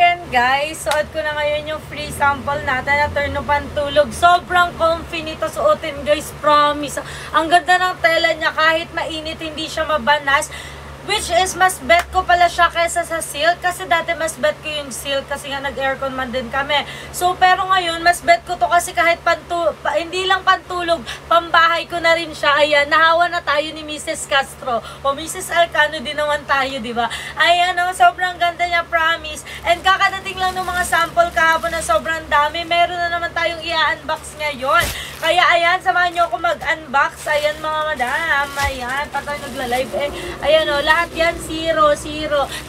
ayan guys, suot ko na ngayon yung free sample natin na turn of pantulog. Sobrang comfy nito suotin guys, promise. Ang ganda ng tela niya, kahit mainit hindi siya mabanas. Which is, mas bet ko pala siya kesa sa silk. Kasi dati mas bet ko yung silk kasi nga nag-aircon man din kami. So, pero ngayon, mas bet ko to kasi kahit hindi lang pantulog, pambahay ko na rin siya. Ayan, nahawa na tayo ni Mrs. Castro. O Mrs. Alcano din naman tayo, di ba? Ayan, oh, sobrang ganda niya, promise. And kakadating lang ng mga sample kahapon na sobrang dami. Meron na naman tayong i-unbox ngayon. Kaya ayan, samahan nyo ako mag-unbox. Ayan mga madam. Ayan, patay nagla-live eh. Ayan o, lahat yan, 0.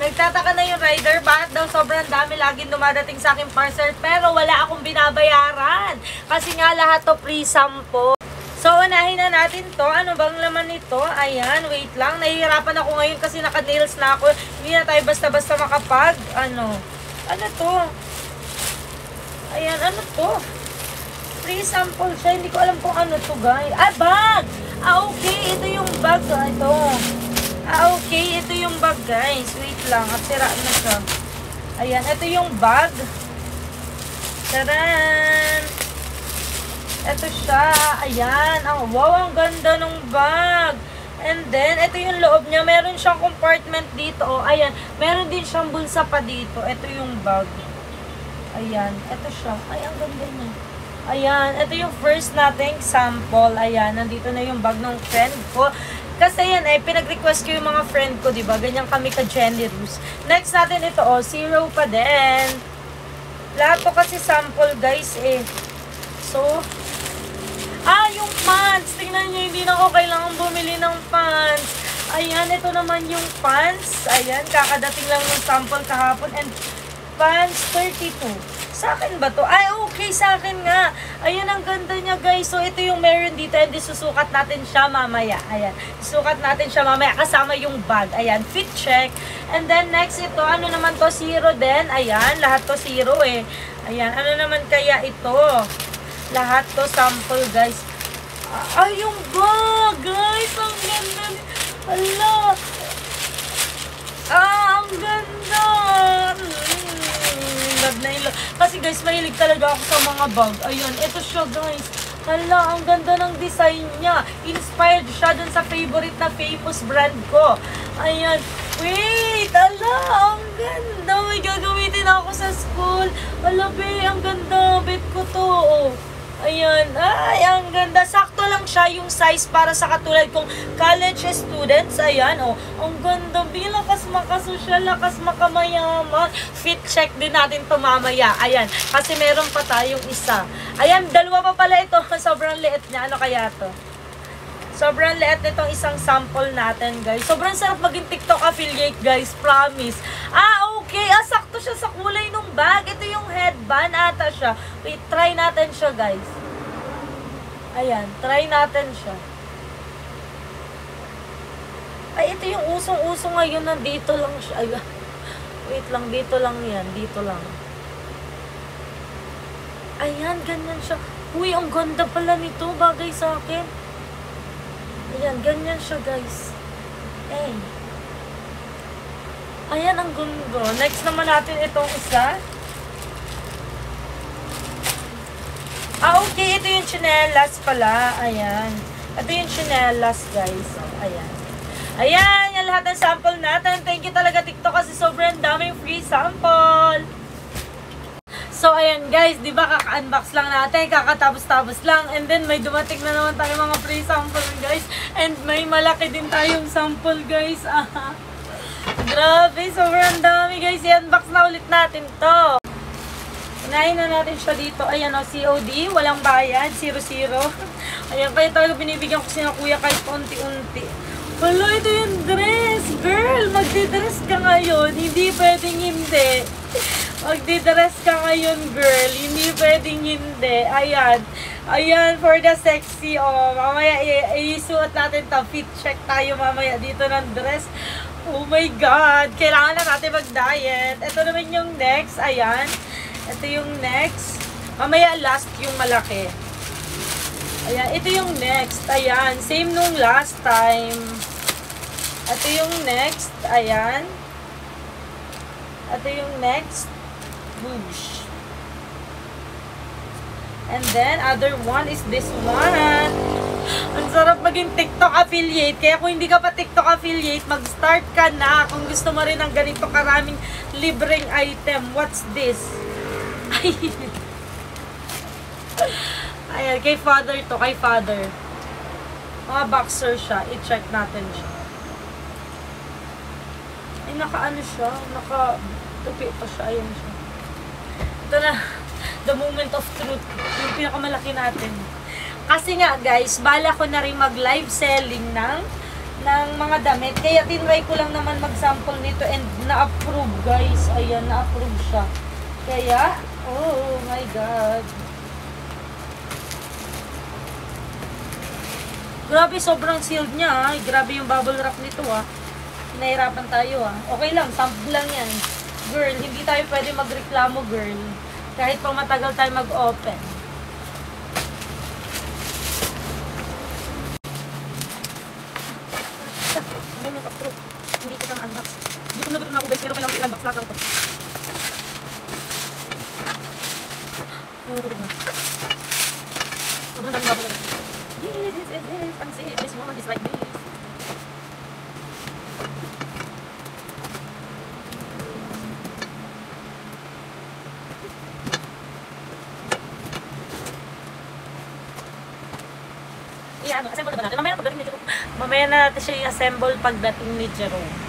Nagtataka na yung rider, bakit daw sobrang dami laging dumadating sa aking parcel. Pero wala akong binabayaran. Kasi nga lahat to free sample. So, unahin na natin to. Ano bang laman nito? Ayan, wait lang. Nahihirapan ako ngayon kasi naka-nails na ako. Hindi na tayo basta-basta makapag. Ano to? Ayan, ano to? Free sample siya. Hindi ko alam kung ano to, guys. Ah, bag! Ah, okay. Ito yung bag. Ito. Ah, okay. Ito yung bag, guys. Wait lang. At sira na siya. Ayan. Ito yung bag. Taran! Ito siya. Ayan. Wow, ang ganda ng bag. And then, ito yung loob niya. Meron siyang compartment dito. Oh, ayan. Meron din siyang bulsa pa dito. Ito yung bag. Ayan. Ito siya. Ay, ang ganda niya. Ayan, ito yung first nating sample. Ayan, nandito na yung bag ng friend ko. Kasi yan, pinag-request ko yung mga friend ko, diba? Ganyan kami ka-generous. Next natin ito, 0 pa din. Lahat to kasi sample, guys, eh. So, yung pants. Tingnan nyo, hindi na ako kailangan bumili ng pants. Ayan, ito naman yung pants. Ayan, kakadating lang yung sample kahapon. And pants, 32. Sa akin ba to? Ay, okay, sa akin nga. Ayan, ang ganda niya, guys. So, ito yung meron dito and susukat natin siya mamaya. Ayan, susukat natin siya mamaya kasama yung bag. Ayan, fit check. And then, next ito, ano naman to? 0 din. Ayan, lahat to 0 eh. Ayan, ano naman kaya ito? Lahat to sample, guys. Ay, yung bag, guys. Ang ganda. Hala. Ang ganda. Love na ilo. Kasi guys, mahilig talaga ako sa mga bag. Ayun, ito siya guys. Hala, ang ganda ng design niya. Inspired siya dun sa favorite na famous brand ko. Ayan. Wait, hala, ang ganda. May gagamitin ako sa school. Hala, be, ang ganda. Bet ko to. Oh. Ayan. Ay, ang ganda. Sakto lang siya yung size para sa katulad kong college students. Ayan, oh. Ang ganda. Lakas makasosyal, lakas makamayaman. Fit check din natin to mamaya. Ayan. Kasi meron pa tayong isa. Ayan, dalawa pa pala ito. Sobrang liit niya. Ano kaya to? Sobrang liit nitong isang sample natin, guys. Sobrang sarap maging TikTok affiliate, guys. Promise. Okay. Sakto siya sa kulay ng bag. Ito yung headband ata siya. Wait, try natin siya, guys. Ayan, try natin siya. Ay, ito yung usong-usong ngayon. Nandito lang siya. Ayan. Wait lang, dito lang yan. Dito lang. Ayan, ganyan siya. Uy, ang ganda pala nito. Bagay sa akin. Ayan, ganyan siya, guys. Eh. Ayan, ang gundo. Next naman natin itong isa. Okay. Ito yung chinelas pala. Ayan. Ito yung chinelas, guys. Ayan. Ayan, yan lahat ng sample natin. Thank you talaga, TikTok, kasi sobrang daming free sample. So, ayan guys, di ba kaka-unbox lang natin, kakatapos-tapos lang. And then, may dumating na naman tayo mga free sample, guys. And may malaki din tayong sample, guys. Grabe, sobrang dami, guys. I-unbox na ulit natin to. Unahin na natin siya dito. Ayan o, COD, walang bayad, 0-0. Ayan, kaya talaga binibigyan ko sina kuya kahit unti-unti. Wala, ito yung dress. Girl, magdi-dress ka ngayon. Hindi pwedeng hindi. Magdi-dress ka ngayon, girl. Hindi pwedeng hindi. Ayan. Ayan, for the sexy. Oh, mamaya isuot natin to. Fit check tayo mamaya dito ng dress. Oh my God. Kailangan na natin mag-diet. Ito naman yung next. Ayan. Ito yung next. Mamaya last yung malaki. Ayan. Ito yung next. Ayan. Same nung last time. Ito yung next. Ayan. Ito yung next. Boosh. And then, other one is this one. Ang sarap maging TikTok affiliate. Kaya kung hindi ka pa TikTok affiliate, mag-start ka na kung gusto mo rin ng ganito karaming libreng item. What's this? Ayan, kay father to. Kay father. Mga boxer siya. I-check natin siya. Ay, naka-ano siya. Naka-tupi pa siya. Ayan siya. Ito na. The moment of truth. Yung pinakamalaki natin. Kasi nga guys, bala ko na rin mag-live selling ng mga damit. Kaya tinry ko lang naman mag-sample nito and na-approve guys. Ayan, na-approve siya. Kaya, oh my God. Grabe, sobrang sealed niya. Grabe yung bubble wrap nito Nahirapan tayo Okay lang, sample lang yan. Girl, hindi tayo pwede magreklamo girl. Kahit pang matagal tayo mag-open. Hindi ko lang unbox. Hindi ko nagutom na ako guys, pero kailangan i-unbox lang ako. Sobrang dami ako. This, pansit. This one is like this. Assemble na ba natin? Mamaya na natin siya i-assemble pagdating ni Jerome.